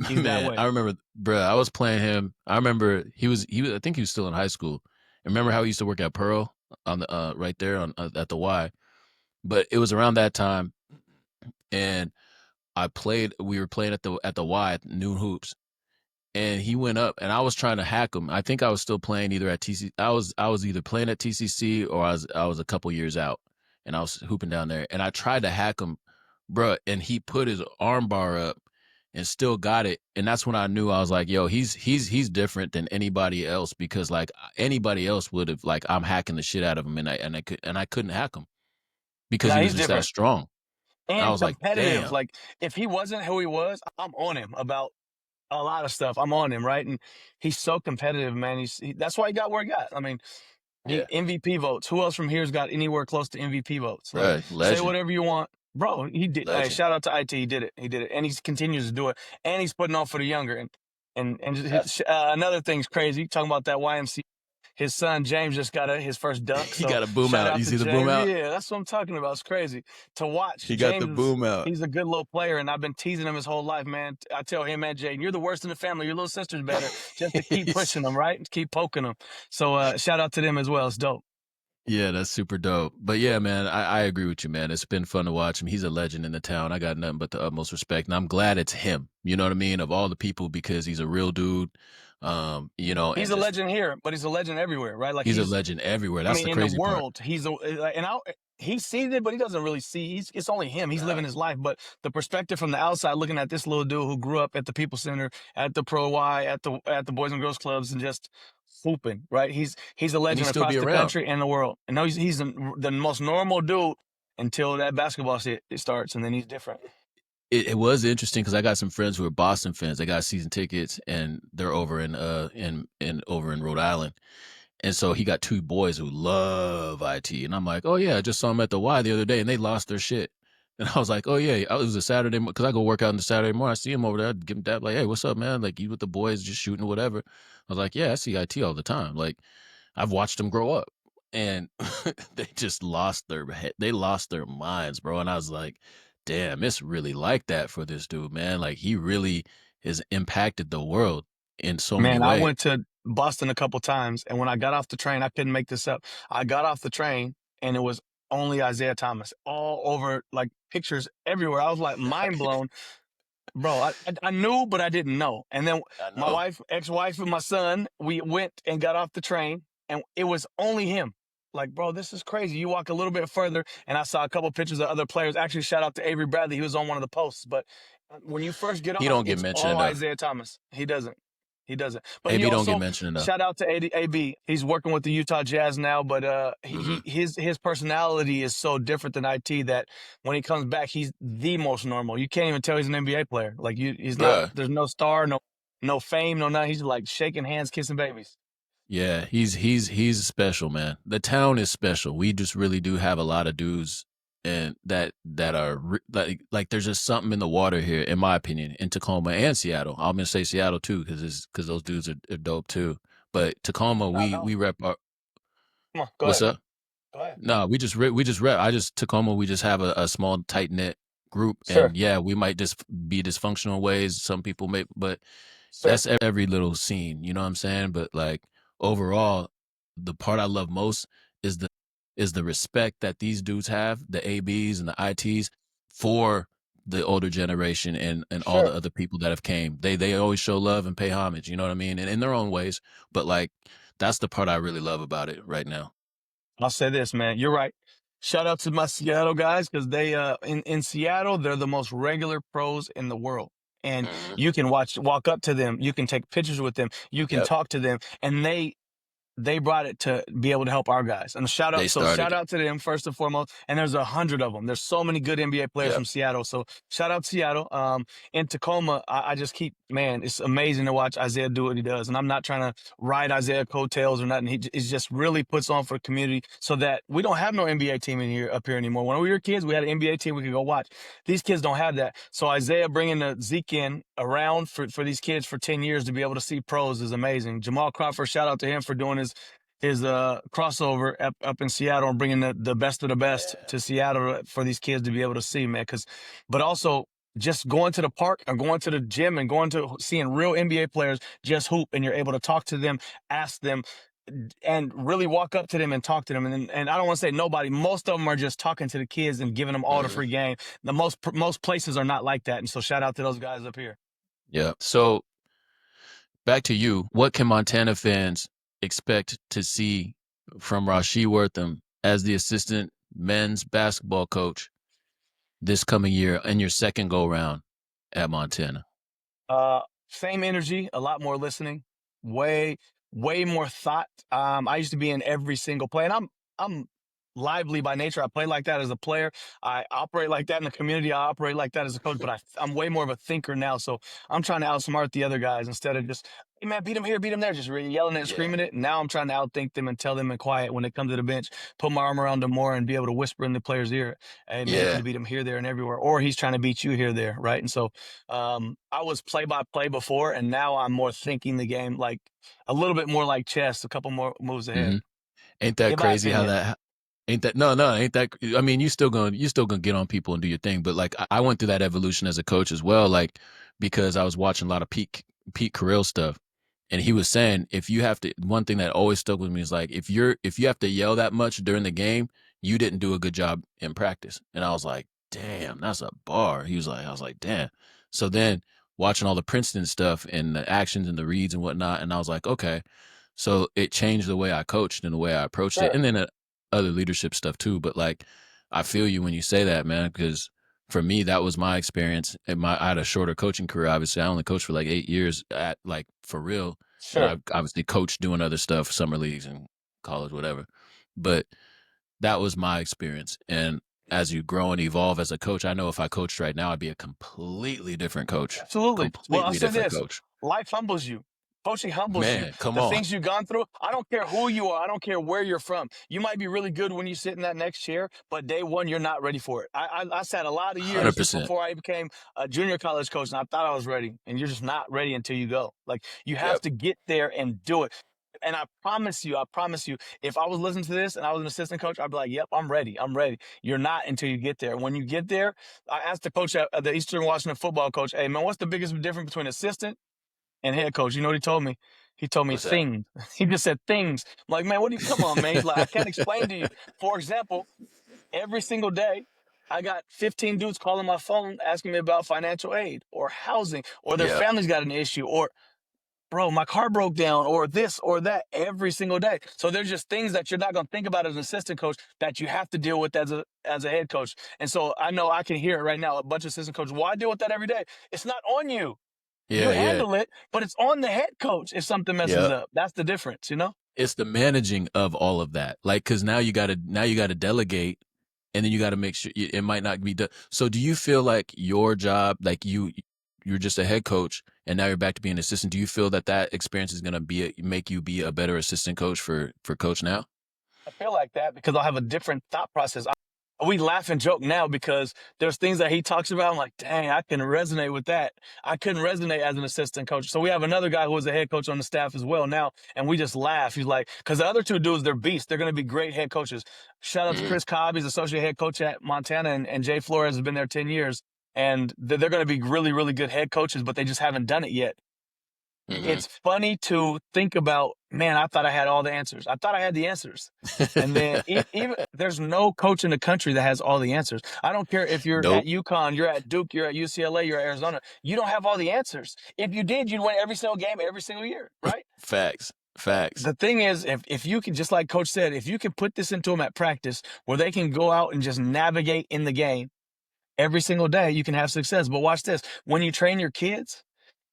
He's that Man, way. I remember, bro. I was playing him. I remember he was. I think he was still in high school. And remember how he used to work at Pearl on the right there on at the Y. But it was around that time, and I played. We were playing at the Y at Noon Hoops, and he went up, and I was trying to hack him. I think I was still playing either at TCC. I was either playing at TCC or I was a couple years out, and I was hooping down there, and I tried to hack him, bro, and he put his arm bar up and still got it, and that's when I knew. I was like, yo, he's different than anybody else, because like anybody else would have, like, I'm hacking the shit out of him, and I couldn't hack him because Now he was he's just that different strong. I and was like, competitive. damn, Like if he wasn't who he was, I'm on him about a lot of stuff. I'm on him, right? And he's so competitive, man. That's why he got where he got. I mean, he yeah, MVP votes. Who else from here's got anywhere close to MVP votes? Like, bro, say legend, whatever you want, bro. He did. Hey, legend. shout out to IT. He did it. He did it, and he continues to do it. And he's putting on for the younger. And That's another thing's crazy. Talking about that YMC, his son James just got his first dunk. he So got a boom shout out. out You to see the boom James. out? Yeah, that's what I'm talking about. It's crazy to watch. He got the James is boom out. he's a good little player, and I've been teasing him his whole life, man. I tell him, man, Jaden, you're the worst in the family. Your little sister's better. Just to keep pushing them, right? Keep poking them. So shout out to them as well. It's dope. Yeah, that's super dope. But yeah, man, I agree with you, man. It's been fun to watch him. He's a legend in the town. I got nothing but the utmost respect. And I'm glad it's him. You know what I mean? Of all the people, because he's a real dude. He's and a just legend here, but he's a legend everywhere, right? Like he's a legend everywhere. That's the in the crazy part. world, he sees it, but he doesn't really see. It's only him. He's Nah. living his life. But the perspective from the outside, looking at this little dude who grew up at the People Center, at the Pro Y, at the Boys and Girls Clubs, and just hooping, right? He's a And he legend still across be the around. country and the world. And now he's the most normal dude until that basketball shit it starts, and then he's different. It was interesting because I got some friends who are Boston fans. They got season tickets, and they're over in over in Rhode Island. And so he got two boys who love IT. And I'm like, oh, yeah, I just saw them at the Y the other day and they lost their shit. And I was like, oh, yeah, it was a Saturday because I go work out on the Saturday morning. I see him over there. I'd give him that, like, hey, what's up, man? Like, you with the boys just shooting or whatever. I was like, yeah, I see IT all the time. Like, I've watched them grow up. And they just lost their head. They lost their minds, bro. And I was like, damn, it's really like that for this dude, man. Like, he really has impacted the world in so many Man, I ways. went to Boston a couple times, and when I got off the train, I couldn't make this up. I got off the train, and it was only Isaiah Thomas all over, like pictures everywhere. I was like mind blown. Bro, I knew, but I didn't know. And then I my know. wife, ex-wife, and my son, we went and got off the train, and it was only him. Like, bro, this is crazy. You walk a little bit further, and I saw a couple pictures of other players. Actually, shout out to Avery Bradley. He was on one of the posts. But when you first get He off, don't get it's mentioned all enough. Isaiah Thomas. He doesn't. He doesn't. But he AB don't get also mentioned enough. shout out to AB. He's working with the Utah Jazz now, but Mhm. his personality is so different than IT that when he comes back, he's the most normal. You can't even tell he's an NBA player. Like he's not. Bruh. There's no star, no fame, no nothing. He's like shaking hands, kissing babies. Yeah, he's special, man. The town is special. We just really do have a lot of dudes and that are like there's just something in the water here, in my opinion, in Tacoma and Seattle. I'm gonna say Seattle too because those dudes are dope too. But Tacoma, I we know. we rep our Come on, go what's ahead. up? Go ahead. No, we just rep. I just Tacoma. We just have a small tight knit group, Sure, and yeah, we might just be dysfunctional ways. Some people may, but sure, that's every little scene. You know what I'm saying? But like overall, the part I love most is the respect that these dudes have, the ABs and the ITs, for the older generation and all the sure. other people that have came. They always show love and pay homage. You know what I mean? And in their own ways. But like that's the part I really love about it right now. I'll say this, man. You're right. Shout out to my Seattle guys because they in Seattle they're the most regular pros in the world. And Mhm. you can walk up to them, you can take pictures with them, you can Yep. talk to them, and they brought it to be able to help our guys. And They shout started it. out to them first and foremost. And there's 100 of them. There's so many good NBA players Yep. from Seattle. So shout out to Seattle. In Tacoma, I just keep, man, it's amazing to watch Isaiah do what he does. And I'm not trying to ride Isaiah coattails or nothing. He just really puts on for the community so that we don't have no NBA team up here anymore. When we were kids, we had an NBA team we could go watch. These kids don't have that. So Isaiah bringing the Zeke in around for these kids for 10 years to be able to see pros is amazing. Jamal Crawford, shout out to him for doing his crossover up in Seattle and bringing the best of the best Yeah. to Seattle for these kids to be able to see, man. But also just going to the park or going to the gym and going to seeing real NBA players just hoop and you're able to talk to them, ask them, and really walk up to them and talk to them. And I don't want to say nobody. Most of them are just talking to the kids and giving them all the Mhm. free game. The most places are not like that. And so shout out to those guys up here. Yeah. So back to you. What can Montana fans expect to see from Rachi Wortham as the assistant men's basketball coach this coming year in your second go round at Montana? Uh, Same energy, a lot more listening, way, way more thought. I used to be in every single play, and I'm lively by nature. I play like that as a player. I operate like that in the community. I operate like that as a coach, but I'm way more of a thinker now. So I'm trying to outsmart the other guys instead of just, hey man, beat him here, beat him there, just really yelling and Yeah. screaming it. Now I'm trying to outthink them and tell them in quiet when they come to the bench, put my arm around them more and be able to whisper in the player's ear, hey man, you could Yeah. have beat him here, there, and everywhere. Or he's trying to beat you here, there, right? And so I was play by play before, and now I'm more thinking the game like a little bit more like chess, a couple more moves ahead, Hmm. Ain't that in my crazy how opinion. that ain't that no, ain't that I mean, you still gonna get on people and do your thing, but like I went through that evolution as a coach as well, like because I was watching a lot of Pete Carell stuff. And he was saying if you have to one thing that always stuck with me is like if you have to yell that much during the game, you didn't do a good job in practice. And I was like, damn, that's a bar. He was like, I was like, damn. So then watching all the Princeton stuff and the actions and the reads and whatnot, and I was like, okay. So it changed the way I coached and the way I approached it, Sure, and then other leadership stuff too. But like, I feel you when you say that, man, because for me that was my experience. And I had a shorter coaching career. Obviously, I only coached for like 8 years at like for real, and sure. I obviously coached doing other stuff, summer leagues and college, whatever. But that was my experience. And as you grow and evolve as a coach, I know if I coached right now, I'd be a completely different coach. Absolutely. Well, I'll Completely say different this: coach. life humbles you. Coaching humbles you. Man, come The on. things you've gone through. I don't care who you are. I don't care where you're from. You might be really good when you sit in that next chair, but day one, you're not ready for it. I sat a lot of years 100%. before I became a junior college coach, and I thought I was ready. And you're just not ready until you go. Like you have Yep. to get there and do it. And I promise you, if I was listening to this and I was an assistant coach, I'd be like, "Yep, I'm ready. I'm ready." You're not until you get there. When you get there, I asked the coach at the Eastern Washington football coach, "Hey man, what's the biggest difference between assistant and head coach?" You know what he told me? He told me What's that? things. He just said things. I'm like, man, what do you come on, man? He's like, I can't explain to you. For example, every single day, I got 15 dudes calling my phone asking me about financial aid or housing or their Yep. family's got an issue or bro, my car broke down or this or that every single day. So there's just things that you're not going to think about as an assistant coach that you have to deal with as a head coach. And so I know I can hear it right now. A bunch of assistant coaches, well, I deal with that every day. It's not on you. You Yeah, yeah. handle it, but it's on the head coach if something messes Yep. up. That's the difference, you know? It's the managing of all of that. Like, cause now you gotta delegate, and then you gotta make sure it might not be done. So do you feel like your job, like you're just a head coach and now you're back to being an assistant. Do you feel that that experience is going to make you be a better assistant coach for coach now? I feel like that because I'll have a different thought process. We laugh and joke now because there's things that he talks about. I'm like, dang, I can resonate with that. I couldn't resonate as an assistant coach. So we have another guy who was a head coach on the staff as well now, and we just laugh. He's like, because the other two dudes, they're beasts. They're going to be great head coaches. Shout out to Mm-hmm. Chris Cobb. He's associate head coach at Montana, and Jay Flores has been there 10 years. And they're going to be really, really good head coaches, but they just haven't done it yet. Mm-hmm. It's funny to think about, man, I thought I had all the answers. I thought I had the answers. And then even there's no coach in the country that has all the answers. I don't care if you're at Nope. UConn, you're at Duke, you're at UCLA, you're at Arizona. You don't have all the answers. If you did, you'd win every single game every single year, right? Facts. Facts. The thing is, if you can, just like Coach said, if you can put this into them at practice where they can go out and just navigate in the game every single day, you can have success. But watch this. When you train your kids,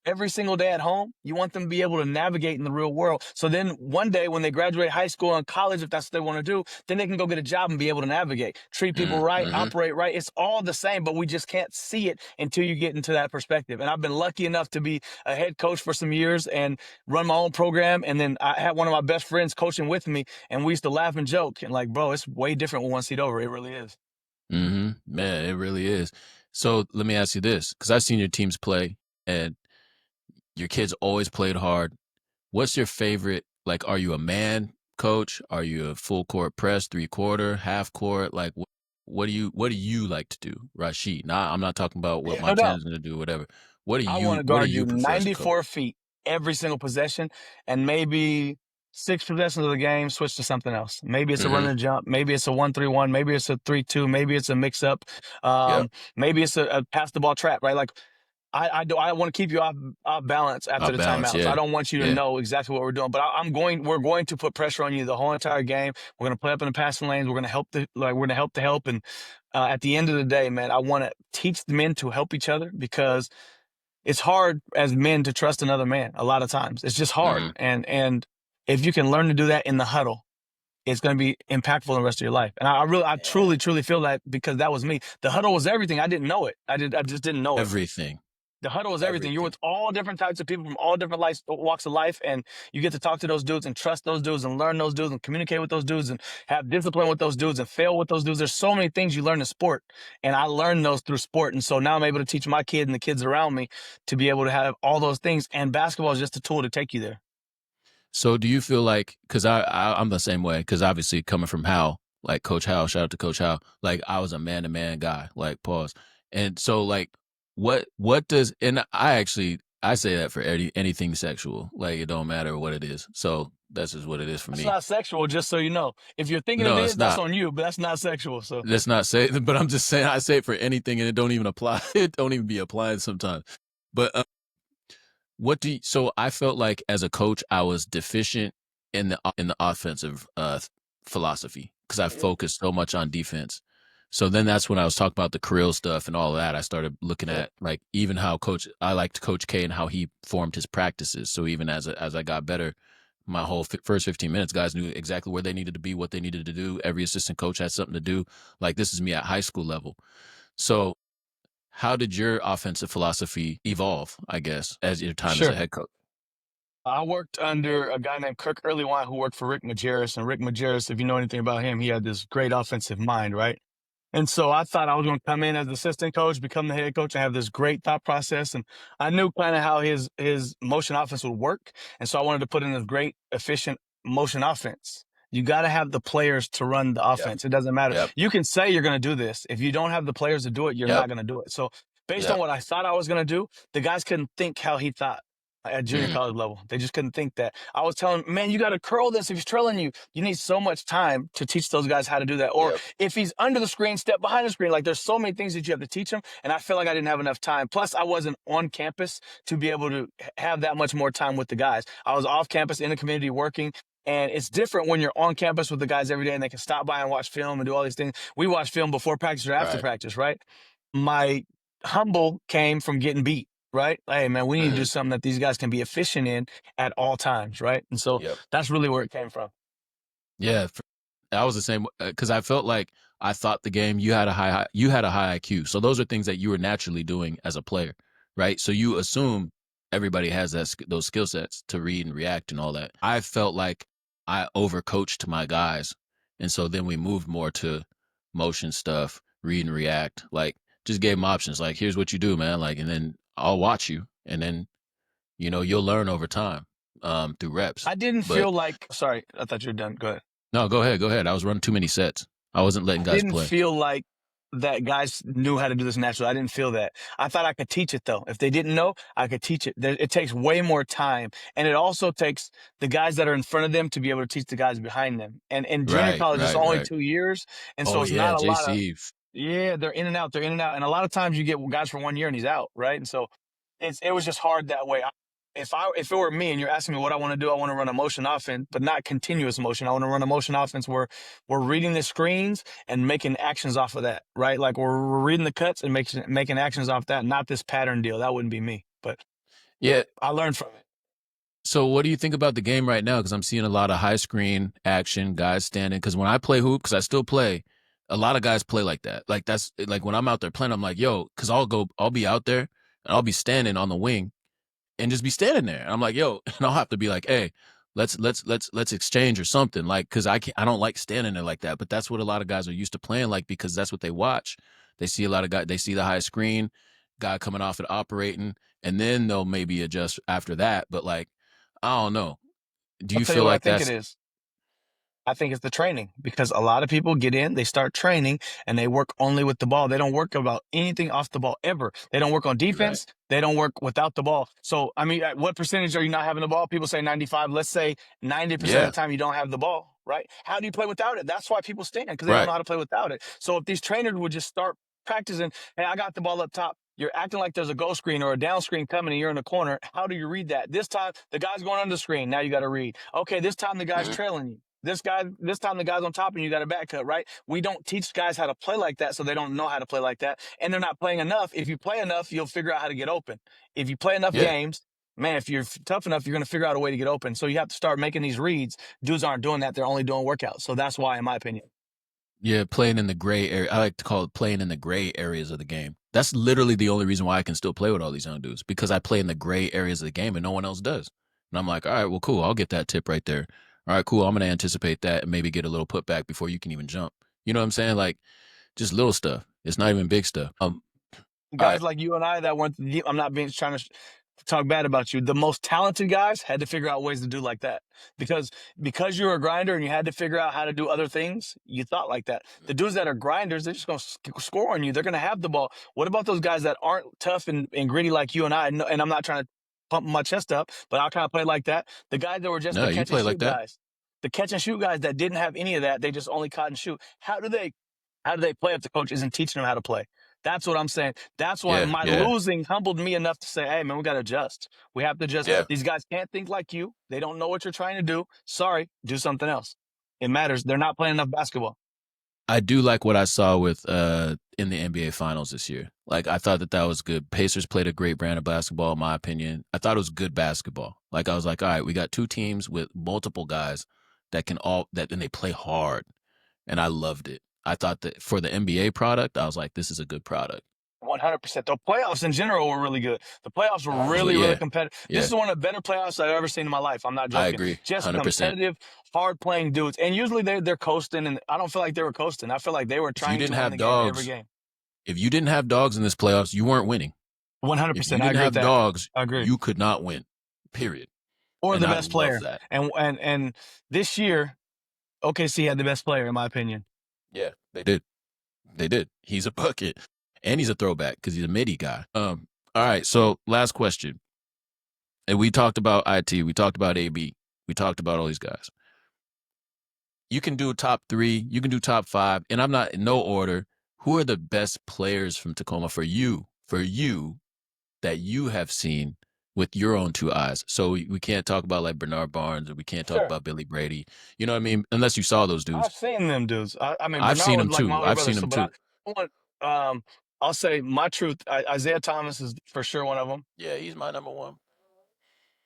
every single day at home, you want them to be able to navigate in the real world. So then one day when they graduate high school and college, if that's what they want to do, then they can go get a job and be able to navigate, treat people right, Mm-hmm. operate right. It's all the same, but we just can't see it until you get into that perspective. And I've been lucky enough to be a head coach for some years and run my own program. And then I had one of my best friends coaching with me, and we used to laugh and joke. And like, bro, it's way different with one seat over. It really is. Mm-hmm. Man, it really is. So let me ask you this, because I've seen your teams play, and your kids always played hard. What's your favorite? Like, are you a man coach? Are you a full court press, 3/4, half court? Like, what do you like to do, Rashid? Now, I'm not talking about what No Montana's doubt. going to do, whatever. What do I want you to what do guard you you prefer as a coach? 94 feet every single possession, and maybe six possessions of the game, switch to something else. Maybe it's a run Mm-hmm. and jump. Maybe it's a 1-3-1. Maybe it's a 3-2. Maybe it's a mix up. Yep. Maybe it's a pass the ball trap, right? Like I want to keep you off balance after Off the balance. timeouts. I Yeah. don't want you to Yeah. know exactly what we're doing, but we're going to put pressure on you the whole entire game. We're going to play up in the passing lanes. We're going to help. And at the end of the day, man, I want to teach the men to help each other because it's hard as men to trust another man a lot of times. It's just hard. Mm-hmm. And if you can learn to do that in the huddle, it's going to be impactful in the rest of your life. And I Yeah. truly feel that because that was me. The huddle was everything. I didn't know it. I just didn't know it. Everything. The huddle is everything. You're Everything. with all different types of people from all different walks of life, and you get to talk to those dudes and trust those dudes and learn those dudes and communicate with those dudes and have discipline with those dudes and fail with those dudes. There's so many things you learn in sport, and I learned those through sport. And so now I'm able to teach my kid and the kids around me to be able to have all those things. And basketball is just a tool to take you there. So do you feel like, because I'm the same way, because obviously coming from Hal, like Coach Hal, shout out to Coach Hal, like I was a man to man guy, like pause. And so like what does, and I say that for anything sexual, like it don't matter what it is. So that's just what it is for That's me. not sexual, just so you know. If you're thinking it No, is, it's that's not. on you, but that's not sexual. So Let's not say, but I'm just saying I say it for anything and it don't even apply. It don't even be applying sometimes. But What do you, so I felt like as a coach, I was deficient in the offensive philosophy because I Yeah. focused so much on defense. So then that's when I was talking about the Krill stuff and all of that. I started looking Yep. at like even how I liked Coach K and how he formed his practices. So even as I got better, my whole first 15 minutes, guys knew exactly where they needed to be, what they needed to do. Every assistant coach had something to do. Like this is me at high school level. So how did your offensive philosophy evolve, I guess, as your time as a Sure. head coach? I worked under a guy named Kirk Earlywine who worked for Rick Majerus. And Rick Majerus, if you know anything about him, he had this great offensive mind, right? And so I thought I was going to come in as assistant coach, become the head coach, and have this great thought process. And I knew kind of how his motion offense would work. And so I wanted to put in a great, efficient motion offense. You got to have the players to run the Yep. offense. It doesn't matter. Yep. You can say you're going to do this. If you don't have the players to do it, you're Yep. not going to do it. So based on Yep. what I thought I was going to do, the guys couldn't think how he thought at junior Mm. college level. They just couldn't think that. I was telling him, man, you got to curl this if he's trailing you. You need so much time to teach those guys how to do that. Or Yep. if he's under the screen, step behind the screen. Like there's so many things that you have to teach him. And I feel like I didn't have enough time. Plus, I wasn't on campus to be able to have that much more time with the guys. I was off campus in the community working. And it's different when you're on campus with the guys every day and they can stop by and watch film and do all these things. We watch film before practice or after Right. practice, right? My humble came from getting beat, right? Hey, man, we need to do Mm. something that these guys can be efficient in at all times, right? And so Yep. that's really where it came from. Yeah. I was the same because I felt like I thought the game you had a high IQ. So those are things that you were naturally doing as a player, right? So you assume everybody has those skill sets to read and react and all that. I felt like I overcoached my guys, and so then we moved more to motion stuff, read and react. Like just gave them options. Like here's what you do, man. Like and then I'll watch you, and then you'll learn over time through reps. I didn't But feel like, sorry, I thought you were done. Go ahead. no, go ahead, go ahead. I was running too many sets. I wasn't letting I guys didn't play. feel like that guys knew how to do this naturally. I didn't feel that. I thought I could teach it though. If they didn't know, I could teach it. It takes way more time. And it also takes the guys that are in front of them to be able to teach the guys behind them. And in junior Right, college, it's right, only right. 2 years. And so Oh it's not yeah, a lot of, JC. yeah, they're in and out. They're in and out. And a lot of times you get guys for 1 year and he's out, right? And so it was just hard that way. If it were me and you're asking me what I want to do, I want to run a motion offense, but not continuous motion. I want to run a motion offense where we're reading the screens and making actions off of that, right? Like we're reading the cuts and making actions off that, not this pattern deal. That wouldn't be me. But Yeah. I learned from it. So what do you think about the game right now? Because I'm seeing a lot of high screen action, guys standing. Because when I play hoop, because I still play, a lot of guys play like that. Like that's like when I'm out there playing, I'm like, yo, because I'll be out there and I'll be standing on the wing and just be standing there. And I'm like, yo, and I'll have to be like, hey, let's exchange or something. Like, cause I don't like standing there like that. But that's what a lot of guys are used to playing like because that's what they watch. They see a lot of guys, they see the high screen, guy coming off and operating, and then they'll maybe adjust after that. But like, I don't know. Do I'll you tell you feel what I like think it that's is. I think it's the training because a lot of people get in, they start training, and they work only with the ball. They don't work about anything off the ball ever. They don't work on right? defense. They don't work without the ball. So, I mean, at what percentage are you not having the ball? People say 95. Let's say 90% of Yeah, the time you don't have the ball, right? How do you play without it? That's why people stand because they don't right. know how to play without it. So if these trainers would just start practicing, hey, I got the ball up top. You're acting like there's a go screen or a down screen coming and you're in the corner. How do you read that? This time the guy's going under the screen. Now you got to read. Okay, this time the guy's Mhm. trailing you. This time the guy's on top and you got a back cut, right? We don't teach guys how to play like that, so they don't know how to play like that. And they're not playing enough. If you play enough, you'll figure out how to get open. If you play enough Yeah, games, man, if you're tough enough, you're going to figure out a way to get open. So you have to start making these reads. Dudes aren't doing that. They're only doing workouts. So that's why, in my opinion. yeah. Playing in the gray area. I like to call it playing in the gray areas of the game. That's literally the only reason why I can still play with all these young dudes because I play in the gray areas of the game and no one else does. And I'm like, all right, well, cool. I'll get that tip right there. All right, cool. I'm gonna anticipate that and maybe get a little putback before you can even jump. You know what I'm saying? Like just little stuff. It's not even big stuff. All right. Guys like you and I that weren't, I'm not being trying to talk bad about you. The most talented guys had to figure out ways to do like that because you're a grinder and you had to figure out how to do other things. You thought like that. The dudes that are grinders, they're just going to score on you. They're going to have the ball. What about those guys that aren't tough and gritty like you and I? And I'm not trying to pump my chest up, but I kind of play like that. The guys that were just No, the you catch and play like shoot that. guys, the catch and shoot guys that didn't have any of that, they just only caught and shoot. How do they play if the coach isn't teaching them how to play? That's what I'm saying. That's why Yeah, my yeah, losing humbled me enough to say, hey, man, we got to adjust. We have to adjust. yeah. These guys can't think like you. They don't know what you're trying to do. Sorry, do something else. It matters. They're not playing enough basketball. I do like what I saw with in the NBA Finals this year. Like I thought that was good. Pacers played a great brand of basketball, in my opinion. I thought it was good basketball. Like I was like, all right, we got two teams with multiple guys that can all that and they play hard, and I loved it. I thought that for the NBA product, I was like, this is a good product. 100%. The playoffs in general were really good. The playoffs were really, really Yeah, competitive. This yeah, is one of the better playoffs I've ever seen in my life. I'm not I joking. agree, Just 100%. competitive, hard playing dudes. And usually they're coasting, and I don't feel like they were coasting. I feel like they were If you trying to didn't win have the game every dogs, game. if you didn't have dogs in this playoffs, you weren't winning. If you 100%. I didn't agree with have that. dogs, I agree. you could not win. Period. Or And the I best love player. that. And this year, OKC had the best player, in my opinion. Yeah, they did. They did. He's a bucket, and he's a throwback because he's a midi guy. All right. So last question, and we talked about it. We talked about AB. We talked about all these guys. You can do top three. You can do top five, and I'm not in no order. Who are the best players from Tacoma for you? For you that you have seen with your own two eyes. So we can't talk about like Bernard Barnes or we can't talk Sure. about Billy Brady. You know what I mean? Unless you saw those dudes. I've seen them dudes. I mean, I've Bernard seen was them like my too. older I've brother, seen so them but too. I'll say my truth. Isaiah Thomas is for sure one of them. Yeah, he's my number one.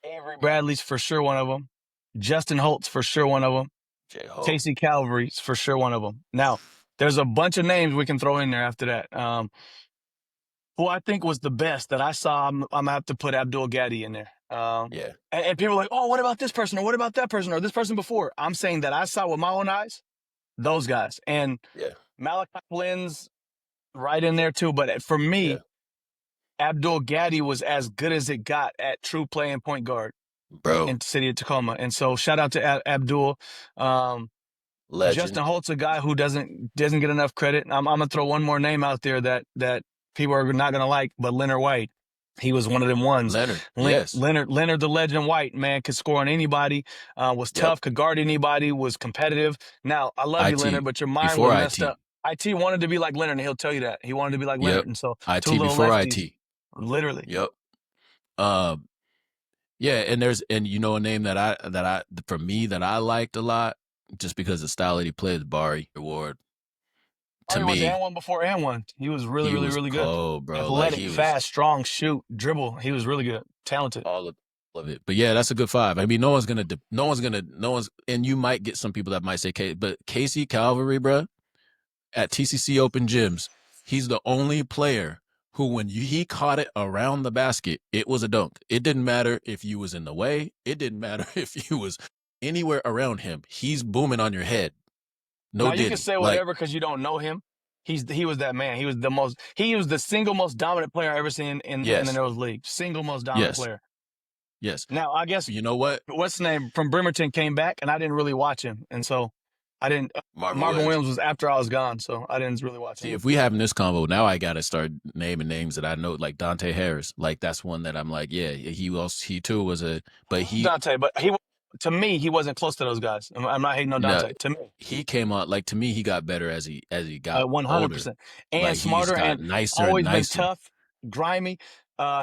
Avery Bradley's for sure one of them. Justin Holt's for sure one of them. J Ho. Casey Calvary's for sure one of them. Now, there's a bunch of names we can throw in there after that. Who I think was the best that I saw, I'm gonna have to put Abdul Gaddy in there. Yeah. And people are like, oh, what about this person or what about that person or this person before? I'm saying that I saw with my own eyes those guys and Yeah. Malachi Flynn's right in there too. But for Yeah. me, Abdul Gaddy was as good as it got at true playing point guard Bro. in the city of Tacoma. And so shout out to Abdul. Legend. Justin Holt's a guy who doesn't get enough credit. I'm gonna throw one more name out there that people are not gonna like, but Leonard White. He was one of them ones. Leonard. Yes. Leonard the Legend White, man, could score on anybody, was Yep. tough, could guard anybody, was competitive. Now, I love you, Leonard, IT. but your mind Before was messed IT. up. IT wanted to be like Leonard, and he'll tell you that. He wanted to be like Yep. Leonard. And so two IT little before lefties, IT. literally. Yep. Um yeah, and you know a name that I for me that I liked a lot just because the style that he plays, Barry Ward. To He was me, and one before and one. He was really, he really, was really good. cold, bro. Like Athletic, he was fast, strong, shoot, dribble. He was really good. Talented. all of it. But yeah, that's a good five. I mean, no one's, and you might get some people that might say, but Casey Calvary, bro, at TCC Open Gyms, he's the only player who, when he caught it around the basket, it was a dunk. It didn't matter if you was in the way. It didn't matter if you was anywhere around him. He's booming on your head. No Now you can diddy. say Like, whatever because you don't know him. He was that man. He was the single most dominant player I ever seen in the yes, Nose League. Single most dominant yes, player. yes. Now I guess You know what? what's the name from Bremerton came back and I didn't really watch him, and so I didn't. Marvin Marvin Williams. Williams was after I was gone, so I didn't really watch See, him. if we having this combo, now I gotta start naming names that I know, like Dante Harris. Like that's one that I'm like, yeah, he too was a, but Dante, but to me he wasn't close to those guys. I'm not hating on no, Dante. To me, he came out like to me, he got better as he got older. 100%, and Like he just smarter, got and nicer and always been nicer. tough, grimy.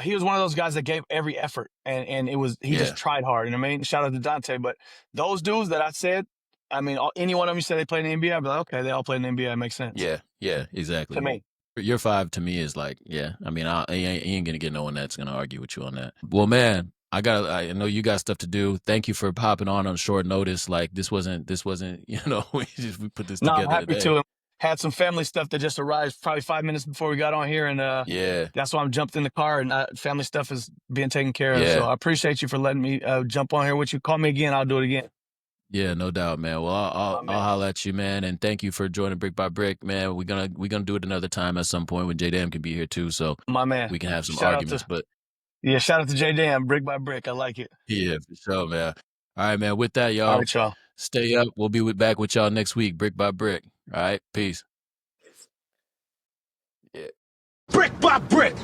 He was one of those guys that gave every effort, and he just Yeah, tried hard. You know what I mean? Shout out to Dante, but those dudes that I said, I mean, any one of them you said they played in the NBA, I'd be like, okay, they all played in the NBA. It makes sense yeah, to exactly. me. Your five to me is like, yeah. I mean, I ain't gonna get no one that's gonna argue with you on that. Well, man, I know you got stuff to do. Thank you for popping on short notice. Like this wasn't, we put this No, I'm together happy today. to. Had some family stuff that just arrived probably 5 minutes before we got on here, and Yeah, that's why I'm jumped in the car, and family stuff is being taken care of. So yeah. I appreciate you for letting me jump on here with you. Call me again, I'll do it again. Yeah, no doubt, man. Well, My I'll man, holler at you, man, and thank you for joining Brick by Brick, man. We're gonna do it another time at some point when J Dam can be here too, so my man. we can have some Shout out arguments. to But shout out to J Dam, brick by brick. I like it. yeah, for sure, man. All right, man. With that, All y'all, right, y'all. stay up. We'll be back with y'all next week, Brick by Brick. All right, peace. Yeah. Brick by brick.